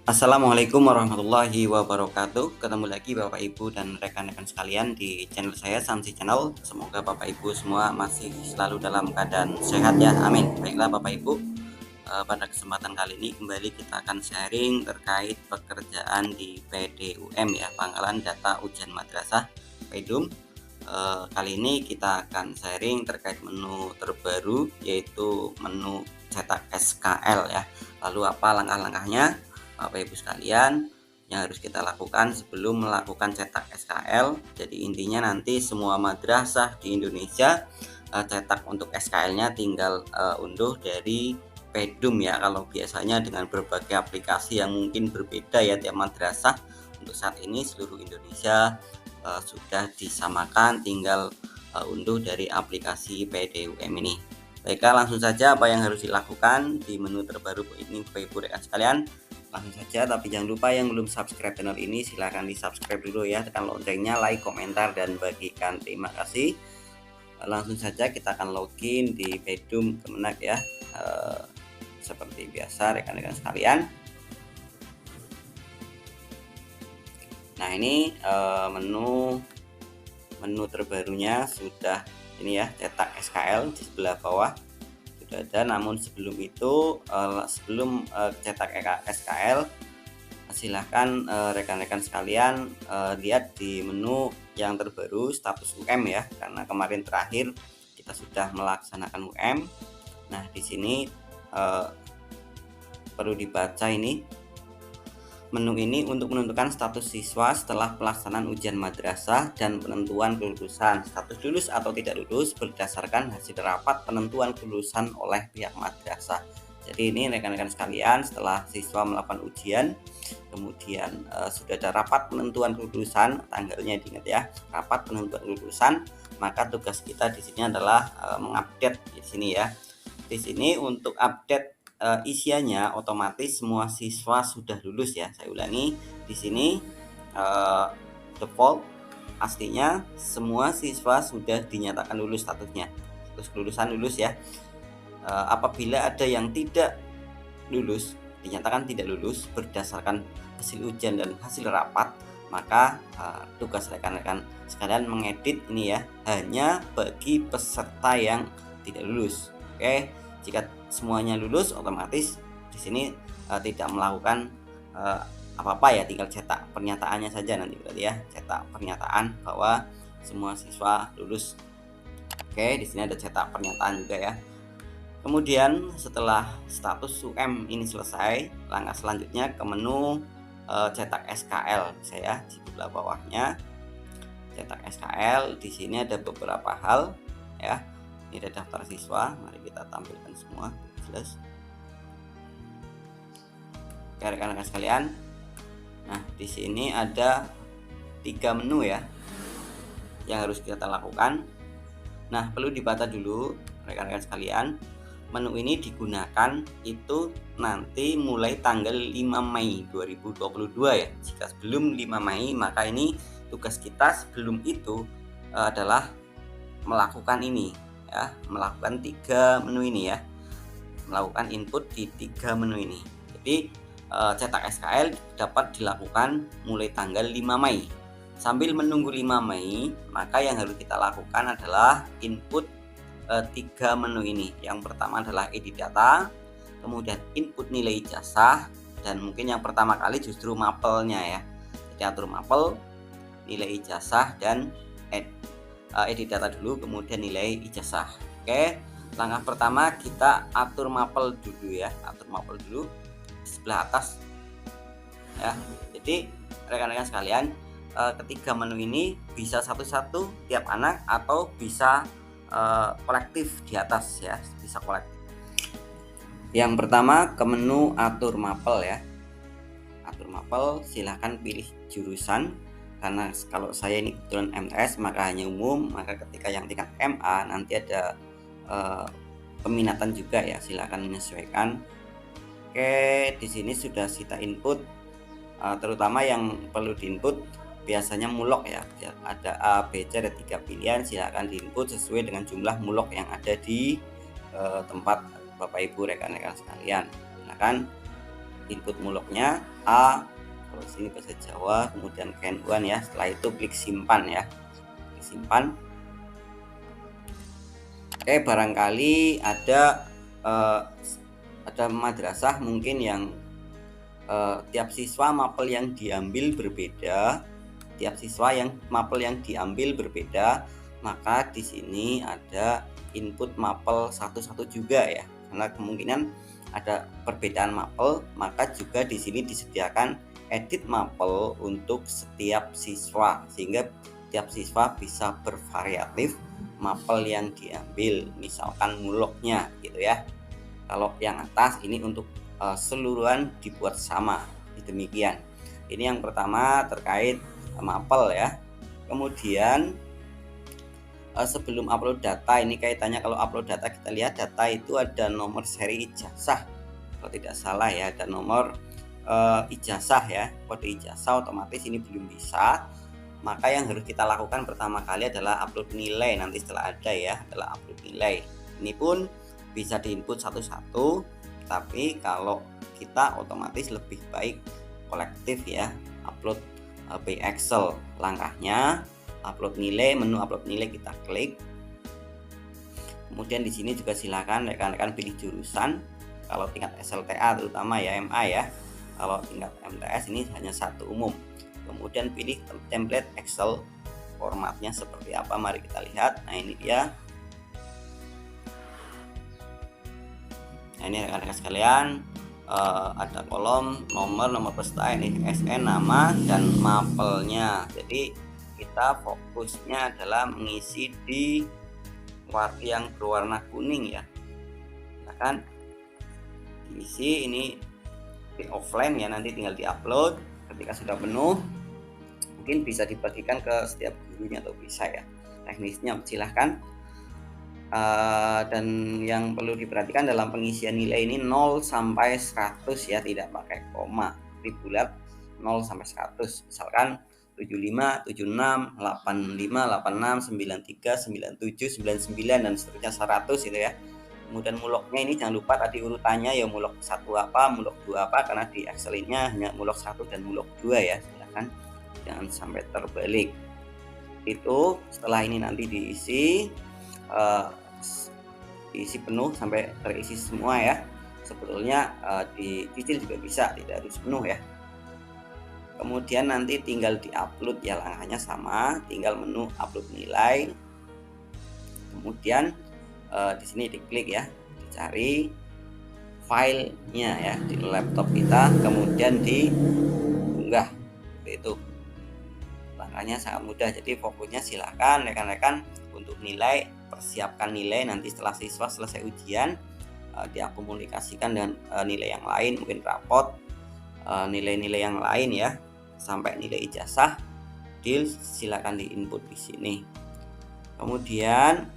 Assalamualaikum warahmatullahi wabarakatuh. Ketemu lagi Bapak Ibu dan rekan-rekan sekalian di channel saya Samsi Channel. Semoga Bapak Ibu semua masih selalu dalam keadaan sehat ya. Amin. Baiklah Bapak Ibu, pada kesempatan kali ini kembali kita akan sharing terkait pekerjaan di PDUM ya, Pangkalan Data Ujian Madrasah PDUM. Kali ini kita akan sharing terkait menu terbaru, yaitu menu cetak SKL ya. Lalu apa langkah-langkahnya Bapak Ibu sekalian yang harus kita lakukan sebelum melakukan cetak SKL? Jadi intinya nanti semua madrasah di Indonesia cetak untuk SKL-nya tinggal unduh dari PDUM ya. Kalau biasanya dengan berbagai aplikasi yang mungkin berbeda ya tiap madrasah, untuk saat ini seluruh Indonesia sudah disamakan, tinggal unduh dari aplikasi PDUM ini. Baiklah, langsung saja apa yang harus dilakukan di menu terbaru ini Bapak Ibu rekan sekalian. Langsung saja, tapi jangan lupa yang belum subscribe channel ini silahkan di subscribe dulu ya, tekan loncengnya, like, komentar, dan bagikan. Terima kasih. Langsung saja kita akan login di PDUM Kemenak ya. Seperti biasa rekan-rekan sekalian. Nah ini menu terbarunya sudah ini ya, cetak SKL di sebelah bawah sudah ada. Namun sebelum itu, sebelum cetak SKL, silahkan rekan-rekan sekalian lihat di menu yang terbaru status UM ya, karena kemarin terakhir kita sudah melaksanakan UM. Nah di sini perlu dibaca ini menu ini untuk menentukan status siswa setelah pelaksanaan ujian madrasah dan penentuan kelulusan. Status lulus atau tidak lulus berdasarkan hasil rapat penentuan kelulusan oleh pihak madrasah. Jadi ini rekan-rekan sekalian, setelah siswa melakukan ujian, kemudian sudah ada rapat penentuan kelulusan, tanggalnya diingat ya, rapat penentuan kelulusan, maka tugas kita di sini adalah mengupdate di sini ya. Di sini untuk update isiannya otomatis semua siswa sudah lulus ya. Saya ulangi, di sini default aslinya semua siswa sudah dinyatakan lulus statusnya, status kelulusan lulus ya. Apabila ada yang tidak lulus, dinyatakan tidak lulus berdasarkan hasil ujian dan hasil rapat, maka tugas rekan-rekan sekalian mengedit ini ya, hanya bagi peserta yang tidak lulus. Oke, jika semuanya lulus, otomatis di sini tidak melakukan apa-apa ya, tinggal cetak pernyataannya saja nanti berarti ya, cetak pernyataan bahwa semua siswa lulus. Oke, di sini ada cetak pernyataan juga ya. Kemudian setelah status UM ini selesai, langkah selanjutnya ke menu cetak SKL. Saya di sebelah bawahnya cetak SKL. Di sini ada beberapa hal ya. Ini ada daftar siswa, mari kita tampilkan semua jelas. Oke rekan-rekan sekalian. Nah, di sini ada 3 menu ya yang harus kita lakukan. Nah, perlu dibaca dulu rekan-rekan sekalian. Menu ini digunakan itu nanti mulai tanggal 5 Mei 2022 ya. Jika sebelum 5 Mei, maka ini tugas kita sebelum itu adalah melakukan ini ya, melakukan 3 menu ini ya, melakukan input di 3 menu ini. Jadi cetak SKL dapat dilakukan mulai tanggal 5 Mei. Sambil menunggu 5 Mei, maka yang harus kita lakukan adalah input 3 menu ini. Yang pertama adalah edit data, kemudian input nilai ijazah, dan mungkin yang pertama kali justru mapelnya ya. Jadi atur mapel, nilai ijazah, dan edit data dulu, kemudian nilai ijazah. Oke, langkah pertama kita atur mapel dulu ya, atur mapel dulu di sebelah atas ya. Jadi rekan-rekan sekalian, ketiga menu ini bisa satu-satu tiap anak atau bisa kolektif di atas ya, bisa kolektif. Yang pertama ke menu atur mapel ya. Atur mapel, silahkan pilih jurusan, karena kalau saya ini kebetulan MTS maka hanya umum, maka ketika yang tingkat MA nanti ada peminatan juga ya, silahkan menyesuaikan. Oke, di sini sudah kita input, terutama yang perlu diinput biasanya mulok ya, ada A, B, C, ada 3 pilihan, silahkan diinput sesuai dengan jumlah mulok yang ada di tempat Bapak Ibu rekan-rekan sekalian. Silahkan input muloknya A, kalau sini bahasa Jawa, kemudian KN1 ya. Setelah itu klik simpan ya, klik simpan. Oke, barangkali ada madrasah mungkin yang tiap siswa mapel yang diambil berbeda, maka di sini ada input mapel satu-satu juga ya. Karena kemungkinan ada perbedaan mapel, maka juga di sini disediakan edit mapel untuk setiap siswa, sehingga tiap siswa bisa bervariatif mapel yang diambil, misalkan muloknya gitu ya. Kalau yang atas ini untuk seluruhan dibuat sama, demikian. Ini yang pertama terkait mapel ya. Kemudian sebelum upload data, ini kaitannya kalau upload data, kita lihat data itu ada nomor seri ijazah kalau tidak salah ya, ada nomor ijazah ya, kode ijazah, otomatis ini belum bisa. Maka yang harus kita lakukan pertama kali adalah upload nilai, nanti setelah ada ya, adalah upload nilai. Ini pun bisa diinput satu-satu, tapi kalau kita otomatis lebih baik kolektif ya, upload by Excel. Langkahnya upload nilai, menu upload nilai kita klik. Kemudian di sini juga silakan rekan-rekan pilih jurusan. Kalau tingkat SLTA terutama ya, MA ya. Kalau tingkat MTS ini hanya satu umum. Kemudian pilih template Excel, formatnya seperti apa, mari kita lihat. Nah ini dia. Nah ini rekan-rekan sekalian, ada kolom nomor peserta, ini SN, nama, dan mapelnya. Jadi kita fokusnya adalah mengisi di yang berwarna kuning ya. Silahkan diisi, ini offline ya, nanti tinggal diupload. Ketika sudah penuh, mungkin bisa dibagikan ke setiap gurunya atau bisa ya, teknisnya silahkan. Dan yang perlu diperhatikan dalam pengisian nilai ini 0 sampai 100 ya, tidak pakai koma, dibulat 0 sampai 100. Misalkan 75, 76, 85, 86, 93, 97, 99 dan seterusnya 100 gitu ya. Kemudian muloknya ini jangan lupa tadi urutannya ya, mulok 1 apa, mulok 2 apa, karena di Excel ini hanya mulok 1 dan mulok 2 ya. Silakan jangan sampai terbalik. Itu setelah ini nanti diisi penuh sampai terisi semua ya. Sebetulnya dicicil juga bisa, tidak harus penuh ya. Kemudian nanti tinggal diupload ya, langkahnya sama, tinggal menu upload nilai. Kemudian di sini diklik ya, dicari filenya ya di laptop kita, kemudian diunggah. Seperti itu. Langkahnya sangat mudah. Jadi fokusnya silakan rekan-rekan untuk nilai, persiapkan nilai nanti setelah siswa selesai ujian, diakomunikasikan dengan nilai yang lain, mungkin rapot, nilai-nilai yang lain ya, sampai nilai ijazah, silakan diinput di sini. Kemudian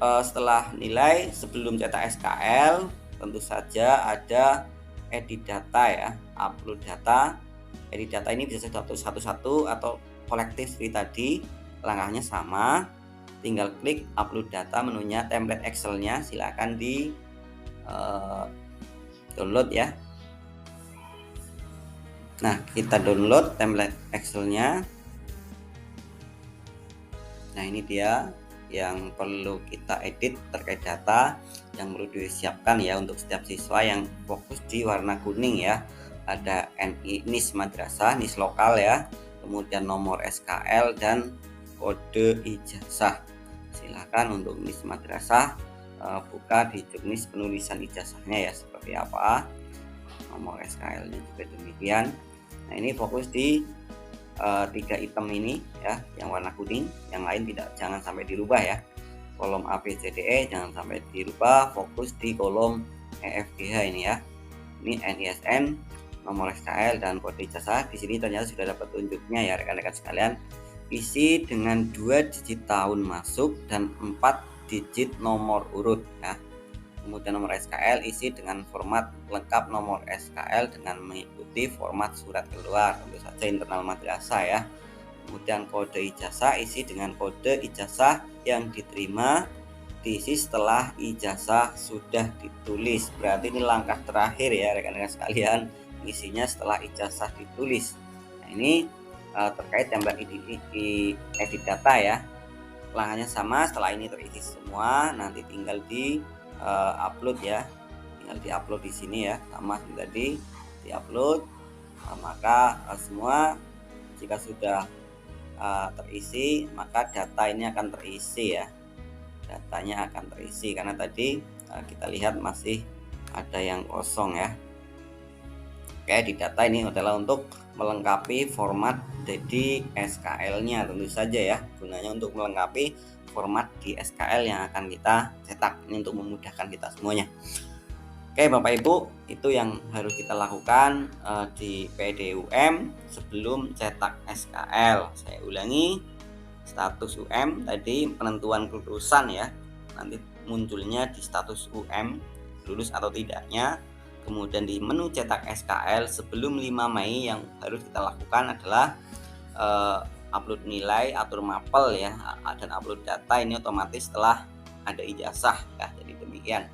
setelah nilai, sebelum cetak SKL tentu saja ada edit data ya, upload data. Edit data ini bisa satu-satu atau kolektif seperti tadi. Langkahnya sama, tinggal klik upload data, menunya template Excel-nya silakan di download ya. Nah kita download template Excel-nya. Nah ini dia yang perlu kita edit terkait data yang perlu disiapkan ya untuk setiap siswa, yang fokus di warna kuning ya. Ada NIS madrasah, NIS lokal ya, kemudian nomor SKL dan kode ijazah. Silakan untuk NIS madrasah buka di juknis penulisan ijazahnya ya, seperti apa, nomor SKL nya juga demikian. Nah ini fokus di 3 item ini ya, yang warna kuning, yang lain jangan sampai dirubah ya. Kolom ABCDE jangan sampai dirubah, fokus di kolom EFGH ini ya. Ini NISN, nomor SKL dan kode ijazah. Di sini ternyata sudah dapat tunjuknya ya rekan-rekan sekalian. Isi dengan 2 digit tahun masuk dan 4 digit nomor urut ya. Kemudian nomor SKL isi dengan format lengkap nomor SKL dengan mengikuti format surat keluar, tentu saja internal madrasah ya. Kemudian kode ijazah isi dengan kode ijazah yang diterima diisi setelah ijazah sudah ditulis. Berarti ini langkah terakhir ya rekan-rekan sekalian, isinya setelah ijazah ditulis. Nah, ini terkait gambar edit data ya. Langkahnya sama, setelah ini terisi semua nanti tinggal di upload ya. Tinggal di upload di sini ya, sama seperti tadi, di upload. Maka semua jika sudah terisi, maka data ini akan terisi ya. Datanya akan terisi karena tadi kita lihat masih ada yang kosong ya. Oke, di data ini adalah untuk melengkapi format dari SKL-nya, tentu saja ya, gunanya untuk melengkapi format di SKL yang akan kita cetak. Ini untuk memudahkan kita semuanya. Oke Bapak Ibu, itu yang harus kita lakukan di PDUM sebelum cetak SKL. Saya ulangi, status UM tadi penentuan kelulusan ya, nanti munculnya di status UM lulus atau tidaknya. Kemudian di menu cetak SKL sebelum 5 Mei yang harus kita lakukan adalah upload nilai, atur mapel ya, dan upload data. Ini otomatis setelah ada ijazah ya, jadi demikian.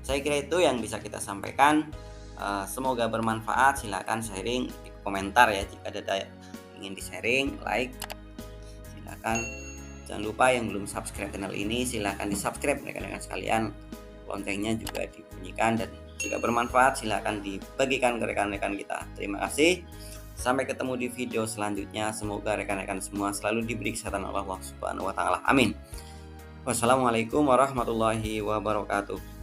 Saya kira itu yang bisa kita sampaikan. Semoga bermanfaat. Silakan sharing di komentar ya, jika ada ingin di-sharing, like, silakan. Jangan lupa yang belum subscribe channel ini silakan di-subscribe rekan-rekan sekalian. Loncengnya juga dibunyikan, dan jika bermanfaat silakan dibagikan ke rekan-rekan kita. Terima kasih. Sampai ketemu di video selanjutnya. Semoga rekan-rekan semua selalu diberi kesehatan Allah Subhanahu wa taala. Amin. Wassalamualaikum warahmatullahi wabarakatuh.